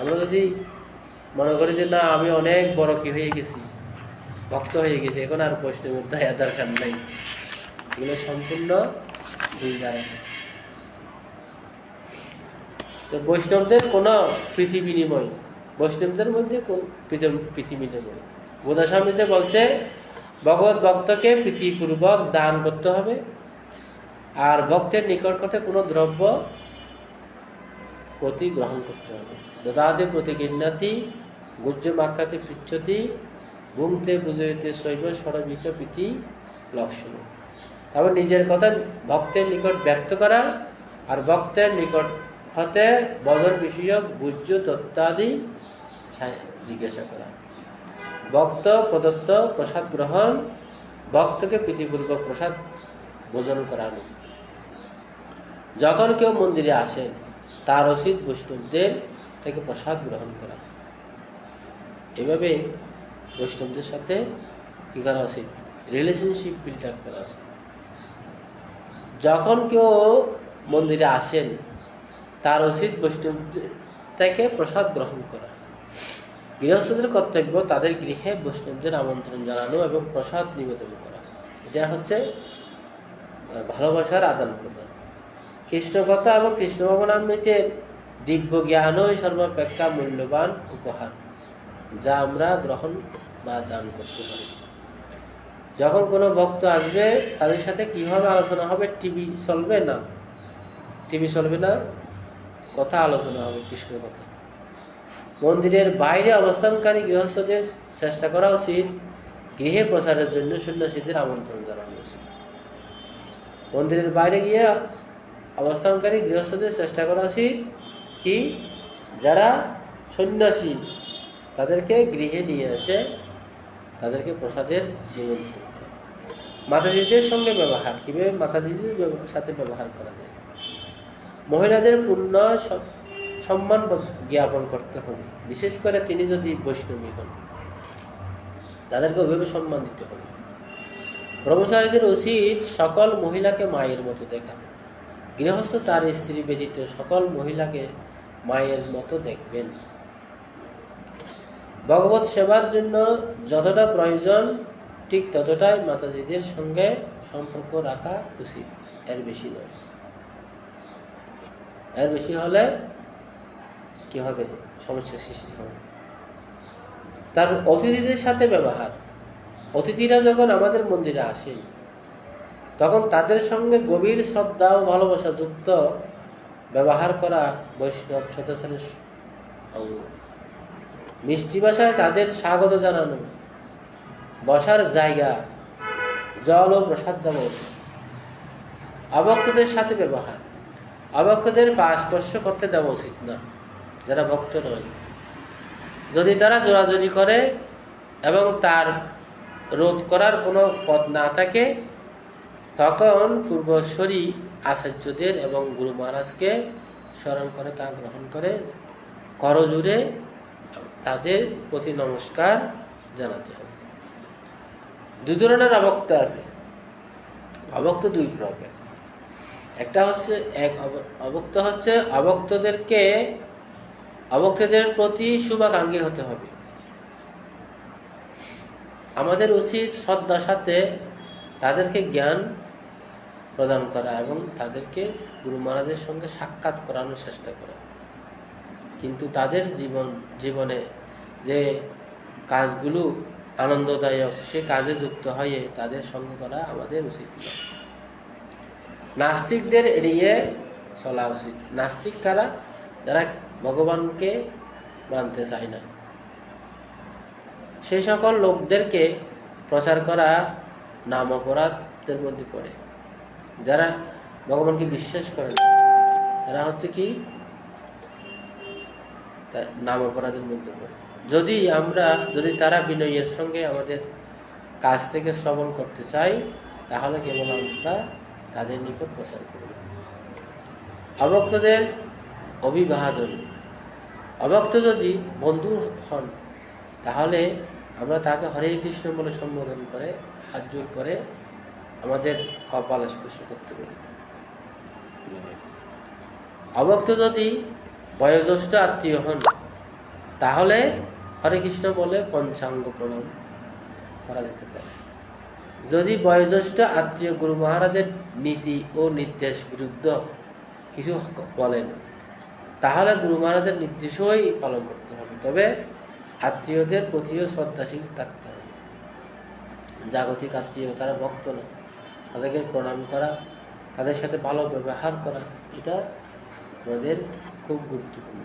আমরা যদি মনে করি যে না আমি অনেক বড় কি হয়ে গেছি, ভক্ত হয়ে গেছি, এখন আর বৈষ্ণবের দয়া দরকার নাই, এগুলো সম্পূর্ণ ভুল ধারণা। তো বৈষ্ণবদের কোনো প্রীতি বিনিময়, বৈষ্ণবদের মধ্যে কোন প্রীতি বিনিময়? বোধাস্বামীতে বলছে ভগবত ভক্তকে প্রীতিপূর্বক দান করতে হবে, আর ভক্তের নিকট হতে কোনো দ্রব্য প্রতি গ্রহণ করতে হবে। দদাতে প্রতি গৃহ্ণাতি গুজ্জ মাক্ষাতে পৃচ্ছতি ভুংতে বুঝতে শৈব সরবিত প্রীতি লক্ষণ। তারপর নিজের কথা ভক্তের নিকট ব্যক্ত করা, আর ভক্তের নিকট হতে বজন বিষয়ক গুজ্জ তত্ত্বাদি জিজ্ঞাসা করা। ভক্ত প্রদত্ত প্রসাদ গ্রহণ, ভক্তকে প্রীতিপূর্বক প্রসাদ ভোজন করানো। যখন কেউ মন্দিরে আসেন তার উচিত বৈষ্ণবদের থেকে প্রসাদ গ্রহণ করা। এভাবে বৈষ্ণবদের সাথে কি করা উচিত? রিলেশনশিপ বিল্ড আপ করা উচিত। যখন কেউ মন্দিরে আসেন, তার উচিত বৈষ্ণবদের থেকে প্রসাদ গ্রহণ করা। গৃহস্থদের কর্তব্য তাদের গৃহে বৈষ্ণবদের আমন্ত্রণ জানানো এবং প্রসাদ নিবেদন করা। এটা হচ্ছে ভালোবাসার আদান প্রদান। কৃষ্ণকথা এবং কৃষ্ণ ভবনামৃতের দিব্য জ্ঞানই সর্বাপেক্ষা মূল্যবান উপহার, যা আমরা গ্রহণ বা দান করতে পারি। যখন কোনো ভক্ত আসবে, তাদের সাথে কিভাবে আলোচনা হবে? টিভি চলবে না, কথা আলোচনা হবে কৃষ্ণ কথা। মন্দিরের বাইরে অবস্থানকারী গৃহস্থদের চেষ্টা করা উচিত গৃহে প্রচারের জন্য সন্ন্যাসীদের আমন্ত্রণ জানানো উচিত। মন্দিরের বাইরে গিয়ে অবস্থানকারী গৃহস্থদের চেষ্টা করা উচিত কি, যারা সন্ন্যাসী তাদেরকে গৃহে নিয়ে এসে তাদেরকে প্রসাদের নিমন্ত্রণ করা। মাতাজিদের সঙ্গে ব্যবহার, কিভাবে মাতাজিদের সাথে ব্যবহার করা যায়? মহিলাদের পূর্ণ সম্মান জ্ঞাপন করতে হবে। বিশেষ করে তিনি যদি বৈষ্ণবী হন, তাদেরকে ওইভাবে সম্মান দিতে হবে। ব্রহ্মচারীদের উচিত সকল মহিলাকে মায়ের মতো দেখা। গৃহস্থ তার স্ত্রী ব্যতীত সকল মহিলাকে মায়ের মতো দেখবেন। ভগবত সেবার জন্য যতটা প্রয়োজন, ঠিক ততটাই মাতাজিদের সঙ্গে সম্পর্ক রাখা উচিত, এর বেশি নয়। এর বেশি হলে কি হবে? সমস্যার সৃষ্টি হবে। তার অতিথিদের সাথে ব্যবহার। অতিথিরা যখন আমাদের মন্দিরে আসেন, তখন তাদের সঙ্গে গভীর শ্রদ্ধা ও ভালোবাসা যুক্ত ব্যবহার করা বৈষ্ণব সদাচারের অঙ্গ। মিষ্টি ভাষায় তাদের স্বাগত জানানো, বসার জায়গা, জল ও প্রসাদ দেওয়া উচিত। অভক্তদের সাথে ব্যবহার। অভক্তদের পা স্পর্শ করতে দেওয়া উচিত না, যারা ভক্ত নয়। যদি তারা জোরাজুরি করে এবং তার রোধ করার কোনো পথ না থাকে, তখন পূর্বশ্বরী আচার্যদের এবং গুরু মহারাজকে স্মরণ করে তা গ্রহণ করে করজোড়ে তাদের প্রতি নমস্কার জানাতে হবে। দুই ধরনের অভক্ত আছে। অভক্ত দুই প্রকার। একটা হচ্ছে অভক্ত হচ্ছে অভক্তদের প্রতি শুভাকাঙ্ক্ষী হতে হবে। আমাদের উচিত শ্রদ্ধার সাথে তাদেরকে জ্ঞান প্রদান করা এবং তাদেরকে গুরু মহারাজের সঙ্গে সাক্ষাৎ করানোর চেষ্টা করা। কিন্তু তাদের জীবনে যে কাজগুলো আনন্দদায়ক, সে কাজে যুক্ত হয়ে তাদের সঙ্গ করা আমাদের উচিত নয়। নাস্তিকদের এড়িয়ে চলা উচিত। নাস্তিক কারা? যারা ভগবানকে মানতে চায় না। সে সকল লোকদেরকে প্রচার করা নাম অপরাধের মধ্যে পড়ে। যারা ভগবানকে বিশ্বাস করে না, তারা হচ্ছে কি নাম অপরাধের মধ্যে পড়ে। যদি তারা বিনয়ের সঙ্গে আমাদের কাছ থেকে শ্রবণ করতে চাই, তাহলে কেবল আমরা তাদের নিকট প্রচার করব। অভক্তদের অভিবাদন। অভক্ত যদি বন্ধু হন, তাহলে আমরা তাকে হরে কৃষ্ণ বলে সম্বোধন করে হাত জোর করে আমাদের কপাল স্পর্শ করতে পারি। অভক্ত যদি বয়োজ্যেষ্ঠ আত্মীয় হন, তাহলে হরে কৃষ্ণ বলে পঞ্চাঙ্গ প্রণাম করা যেতে পারে। যদি বয়োজ্যেষ্ঠ আত্মীয় গুরু মহারাজের নীতি ও নির্দেশ বিরুদ্ধ কিছু বলেন, তাহলে গুরু মহারাজের নির্দেশই পালন করতে হবে। তবে আত্মীয়দের প্রতিও শ্রদ্ধাশীল থাকতে হবে। জাগতিক আত্মীয়, তারা ভক্ত না, তাদেরকে প্রণাম করা, তাদের সাথে ভালো ব্যবহার করা, এটা আমাদের খুব গুরুত্বপূর্ণ।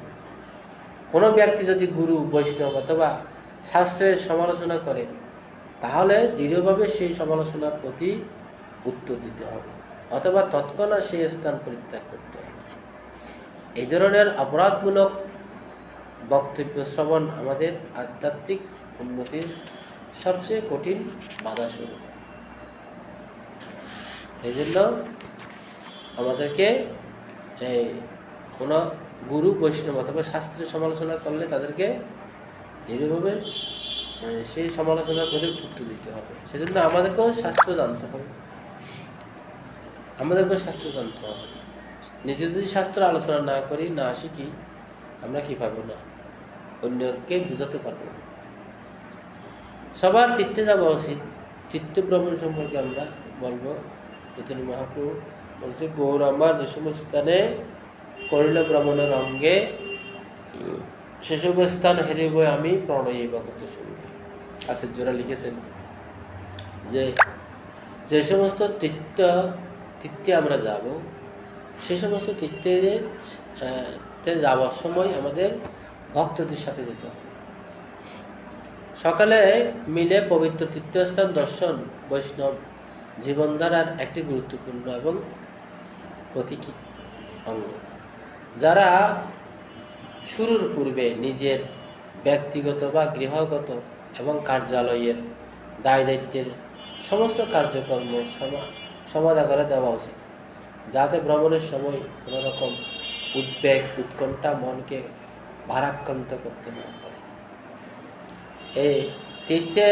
কোনো ব্যক্তি যদি গুরু, বৈষ্ণব অথবা শাস্ত্রের সমালোচনা করে, তাহলে দৃঢ়ভাবে সেই সমালোচনার প্রতি উত্তর দিতে হবে অথবা তৎক্ষণাৎ সেই স্থান পরিত্যাগ করতে হবে। এই ধরনের অপরাধমূলক বক্তব্য শ্রবণ আমাদের আধ্যাত্মিক উন্নতির সবচেয়ে কঠিন বাধা স্বরূপ। এই জন্য আমাদেরকে কোনো গুরু বৈষ্ণব অথবা শাস্ত্রের সমালোচনা করলে তাদেরকে দৃঢ়ভাবে সেই সমালোচনার প্রতি উত্তর দিতে হবে। সেজন্য আমাদেরকেও শাস্ত্র জানতে হবে, নিজে যদি শাস্ত্র আলোচনা না করি, না শিখি, আমরা কি পাবো না, অন্যকে বুঝাতে পারবো না। সবার তীর্থে যাওয়া উচিত। তীর্থ ভ্রমণ সম্পর্কে আমরা বলবো, চৈতন্য মহাপ্রভু বলছে, গৌরাম্বা যে সমস্ত স্থানে করিল ভ্রমণের অঙ্গে, সেসব স্থান হেরিব আমি প্রণয়ী ভগত সঙ্গে। আচার্যরা লিখেছেন যে যে সমস্ত তীর্থে আমরা যাব, সে সমস্ত তীর্থে যাওয়ার সময় আমাদের ভক্তদের সাথে যেতে হবে। সকালে মিলে পবিত্র তীর্থস্থান দর্শন বৈষ্ণব জীবনধারার একটি গুরুত্বপূর্ণ এবং প্রতীকী অঙ্গ। যারা শুরুর পূর্বে নিজের ব্যক্তিগত বা গৃহগত এবং কার্যালয়ের দায় দায়িত্বের সমস্ত কার্যকর্ম সমাধা করে দেওয়া উচিত, যাতে ভ্রমণের সময় কোনো রকম উদ্বেগ উৎকণ্ঠা মনকে ভারাক্রান্ত করতে না পারে। এই তীর্থে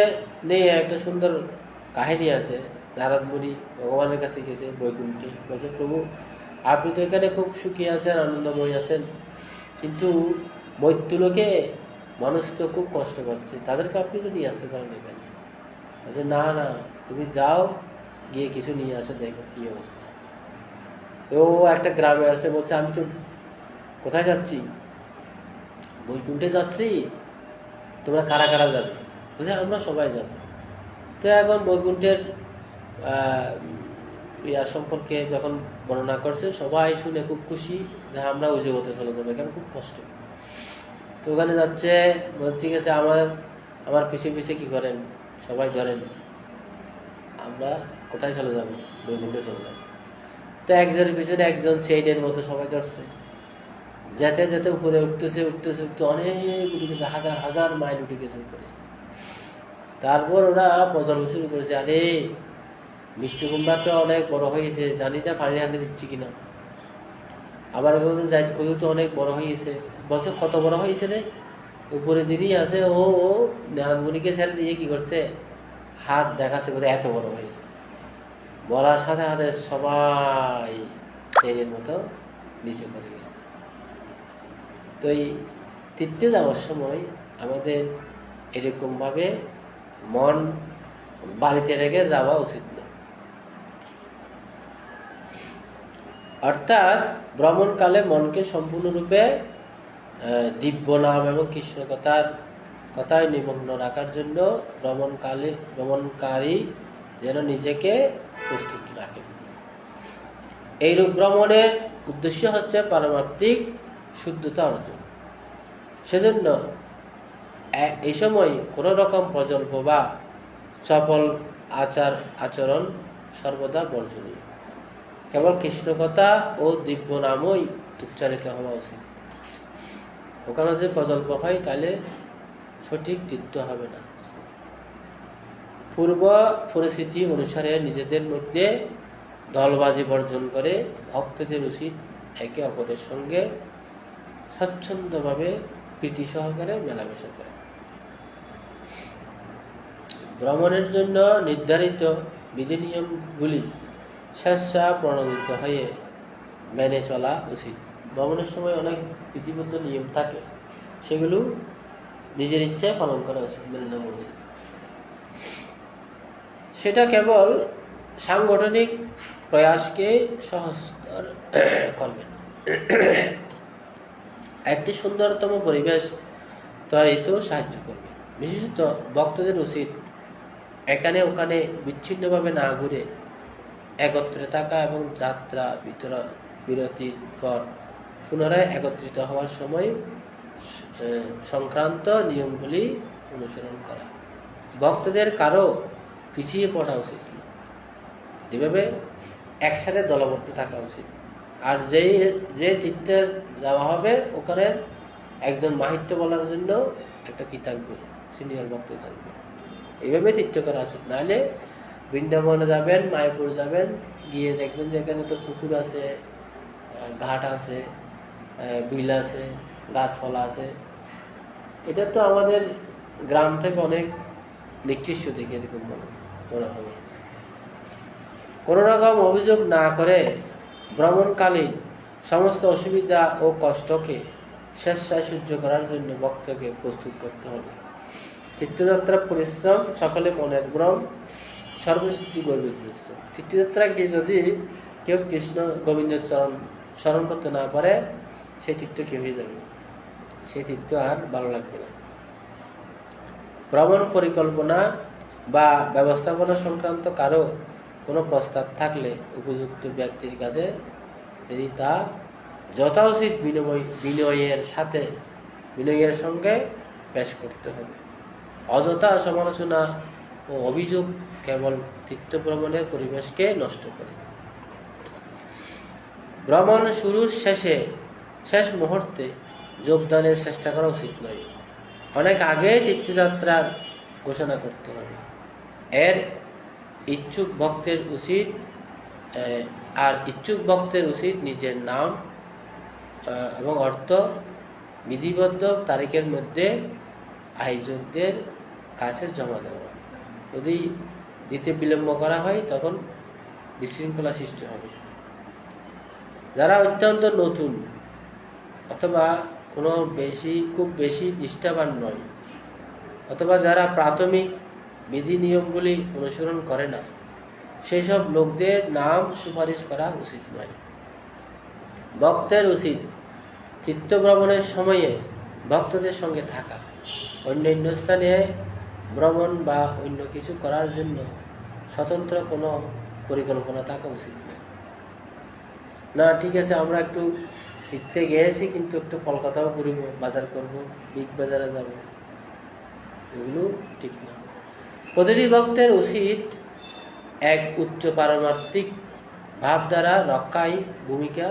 নিয়ে একটা সুন্দর কাহিনী আছে। নারদ মুনি ভগবানের কাছে গেছে বৈকুণ্ঠে, বলছে, প্রভু আপনি তো এখানে খুব সুখী আছেন, আনন্দময় আছেন, কিন্তু মৃত্যুলোকে মানুষ তো খুব কষ্ট পাচ্ছে, তাদেরকে আপনি তো নিয়ে আসতে পারেন এখানে। বলছে, না না, তুমি যাও, গিয়ে কিছু নিয়ে আসো, দেখো কি অবস্থা। তো একটা গ্রামে আসে, বলছে, আমি তো কোথায় যাচ্ছি, বৈকুণ্ঠে যাচ্ছি, তোমরা কারা কারা যাবে? বলছে, আমরা সবাই যাব। তো এখন বৈকুণ্ঠের সম্পর্কে যখন বর্ণনা করছে, সবাই শুনে খুব খুশি যে আমরা ওই জগতে চলে যাবো, এখানে খুব কষ্ট। তো ওখানে যাচ্ছে, বলছে, ঠিক আছে, আমার পিছিয়ে পিছিয়ে কি করেন, সবাই ধরেন, আমরা কোথায় চলে যাবো, বৈকুণ্ঠে চলে যাবো। তো একজনের পিছনে একজন সেইডের মতো সবাই ধরছে, যেতে যেতে উপরে উঠতেছে অনেক উঠে গেছে, হাজার হাজার মাইল উঠে গেছে উপরে। তারপর ওরা প্রজন্ম শুরু করেছে, আরে মিষ্টি কুমড়াটা অনেক বড় হয়েছে, জানি না পানি হাতে দিচ্ছি কিনা, আবার যাই খুঁজে তো অনেক বড় হয়েছে। বলছে, কত বড় হয়েছে রে? উপরে যিনি আছে ও নারায়ণমণিকে ছেড়ে দিয়ে কি করছে, হাত দেখাচ্ছে, বোধ এত বড় হয়েছে। বলার সাথে সাথে সবাই ট্রেনের মতো নিচে পড়ে গেছে। তো এই তীর্থে যাওয়ার সময় আমাদের এরকমভাবে মন বাড়িতে রেখে যাওয়া উচিত না। অর্থাৎ ভ্রমণকালে মনকে সম্পূর্ণরূপে দিব্য নাম এবং কৃষ্ণ কথায় নিমগ্ন রাখার জন্য ভ্রমণকারী যেন নিজেকে প্রস্তুত রাখে। এইরূপ ভ্রমণের উদ্দেশ্য হচ্ছে পারমার্থিক শুদ্ধতা অর্জন। সেজন্য এই সময় কোনো রকম প্রজল্প বা চপল আচরণ সর্বদা বর্জনীয়। কেবল কৃষ্ণ কথা ও দিব্য নামই উচ্চারিত হওয়া উচিত। ওখানে যে প্রজল্প হয় তাহলে সঠিক তীর্থ হবে না। পূর্ব পরিস্থিতি অনুসারে নিজেদের মধ্যে দলবাজি বর্জন করে ভক্তদের উচিত একে অপরের সঙ্গে স্বচ্ছন্দভাবে প্রীতি সহকারে মেলামেশা করে। ভ্রমণের জন্য নির্ধারিত বিধিনিয়মগুলি স্বেচ্ছা প্রণোদিত হয়ে মেনে চলা উচিত। ভ্রমণের সময় অনেক বিধিবদ্ধ নিয়ম থাকে, সেগুলো নিজের ইচ্ছায় পালন করা উচিত, মেনে নেওয়া উচিত। সেটা কেবল সাংগঠনিক প্রয়াসকে সহজতর করবে, একটি সুন্দরতম পরিবেশ তৈরিতেও সাহায্য করবে। বিশেষত ভক্তদের উচিত এখানে ওখানে বিচ্ছিন্নভাবে না ঘুরে একত্রে থাকা এবং যাত্রা বিরতির পর পুনরায় একত্রিত হওয়ার সময় সংক্রান্ত নিয়মগুলি অনুসরণ করা। ভক্তদের কারো পিছিয়ে পড়া উচিত, এভাবে একসাথে দলবদ্ধ থাকা উচিত। আর যে তীর্থে যাওয়া হবে ওখানে একজন মাহিত্য বলার জন্য একটা কি থাকবে, সিনিয়র ভক্ত থাকবে। এইভাবে তীর্থ করা উচিত। নাহলে বৃন্দাবনে যাবেন, মায়াপুর যাবেন, গিয়ে দেখবেন যে এখানে তো পুকুর আছে, ঘাট আছে, বিল আছে, গাছপালা আছে। এটা তো আমাদের গ্রাম থেকে অনেক নিকৃষ্ট থেকে এরকম মনে হবে। কোনো রকম অভিযোগ না করে ভ্রমণকালীন সমস্ত অসুবিধা ও কষ্টকে স্বেচ্ছায় সহ্য করার জন্য ভক্তকে প্রস্তুত করতে হবে। তীর্থযাত্রার পরিশ্রম সকলে মনের ভ্রম সর্বসিদ্ধি করবে উদ্দেশ্য। তীর্থযাত্রাকে যদি কেউ কৃষ্ণ গোবিন্দের চরণ স্মরণ করতে না পারে, সেই তীর্থ কি হয়ে যাবে? সেই তীর্থ আর ভালো লাগবে না। ভ্রমণ পরিকল্পনা বা ব্যবস্থাপনা সংক্রান্ত কারো কোনো প্রস্তাব থাকলে উপযুক্ত ব্যক্তির কাছে যদি তা যথাউচিত বিনয়ের সঙ্গে পেশ করতে হবে। অযথা সমালোচনা ও অভিযোগ কেবল তীর্থ ভ্রমণের পরিবেশকে নষ্ট করে। ভ্রমণ শুরুর শেষ মুহূর্তে যোগদানের চেষ্টা করা উচিত নয়। অনেক আগে তীর্থযাত্রার ঘোষণা করতে হবে। এর ইচ্ছুক ভক্তের উচিত নিজের নাম এবং অর্থ বিধিবদ্ধ তারিখের মধ্যে আয়োজকদের কাছে জমা দেওয়া। যদি দিতে বিলম্ব করা হয় তখন বিশৃঙ্খলা সৃষ্টি হবে। যারা অত্যন্ত নতুন অথবা খুব বেশি নিষ্ঠাবান নয়, অথবা যারা প্রাথমিক বিধি নিয়মগুলি অনুসরণ করে না, সেই সব লোকদের নাম সুপারিশ করা উচিত নয়। ভক্তের উচিত তীর্থ ভ্রমণের সময়ে ভক্তদের সঙ্গে থাকা। অন্যান্য স্থানে ভ্রমণ বা অন্য কিছু করার জন্য স্বতন্ত্র কোনো পরিকল্পনা থাকা উচিত না। ঠিক আছে, আমরা একটু ঘুরতে গিয়েছি, কিন্তু একটু কলকাতাও ঘুরব, বাজার করব, বিগ বাজারে যাব, এগুলো ঠিক না। প্রতিটি ভক্তের উচিত এক উচ্চ পারমার্থিক ভাবধারা রক্ষায় ভূমিকা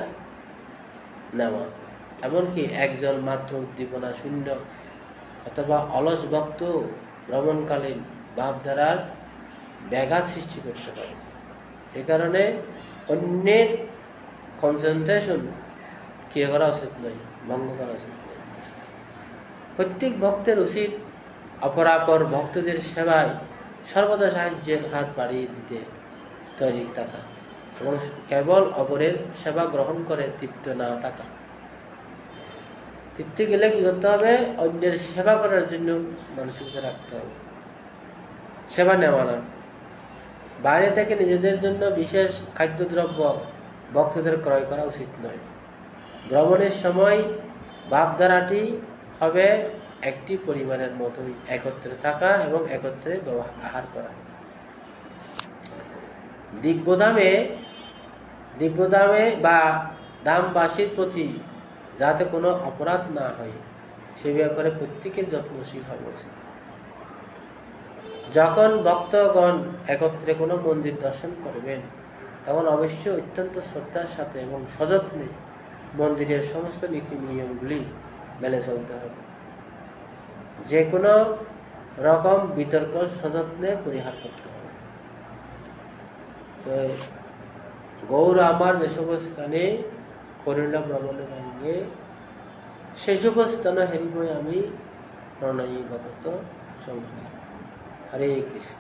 নেওয়া। এমনকি একজন মাত্র উদ্দীপনা শূন্য অথবা অলস ভক্ত ভ্রমণকালীন ভাবধারার ব্যাঘাত সৃষ্টি করতে পারে। এ কারণে অন্যের কনসেন্ট্রেশন করা উচিত নয়, ভঙ্গ করা উচিত নয়। প্রত্যেক ভক্তের উচিত অপরাপর ভক্তদের সেবায় সর্বদা সাহায্যের হাত বাড়িয়ে দিতে তৈরি থাকা এবং কেবল অপরের সেবা গ্রহণ করে তৃপ্ত না থাকা। তৃপ্তি গেলে কি করতে হবে? অন্যের সেবা করার জন্য মানসিকতা রাখতে হবে, সেবা নেওয়া না। বাইরে থেকে নিজেদের জন্য বিশেষ খাদ্যদ্রব্য ভক্তদের ক্রয় করা উচিত নয়। ভ্রমণের সময় ভাবধারাটি হবে একটি পরিবারের মতোই একত্রে থাকা এবং একত্রে আহার করা। দিব্যদামে বা দামবাসীর প্রতি যাতে কোনো অপরাধ না হয় সে ব্যাপারে প্রত্যেকের যত্নশীল হওয়া উচিত। যখন ভক্তগণ একত্রে কোনো মন্দির দর্শন করবেন তখন অবশ্যই অত্যন্ত শ্রদ্ধার সাথে এবং সযত্নে মন্দিরের সমস্ত নীতি নিয়মগুলি মেনে চলতে হবে। যে কোনো রকম বিতর্ক সযত্নে পরিহার করতে হবে। তো গৌর আমার যে সব স্থানে করিলাম ভ্রমণের অঙ্গে, সেসব স্থান হেরিবই আমি প্রণয়ী ভগত চন্দ্র। হরে কৃষ্ণ।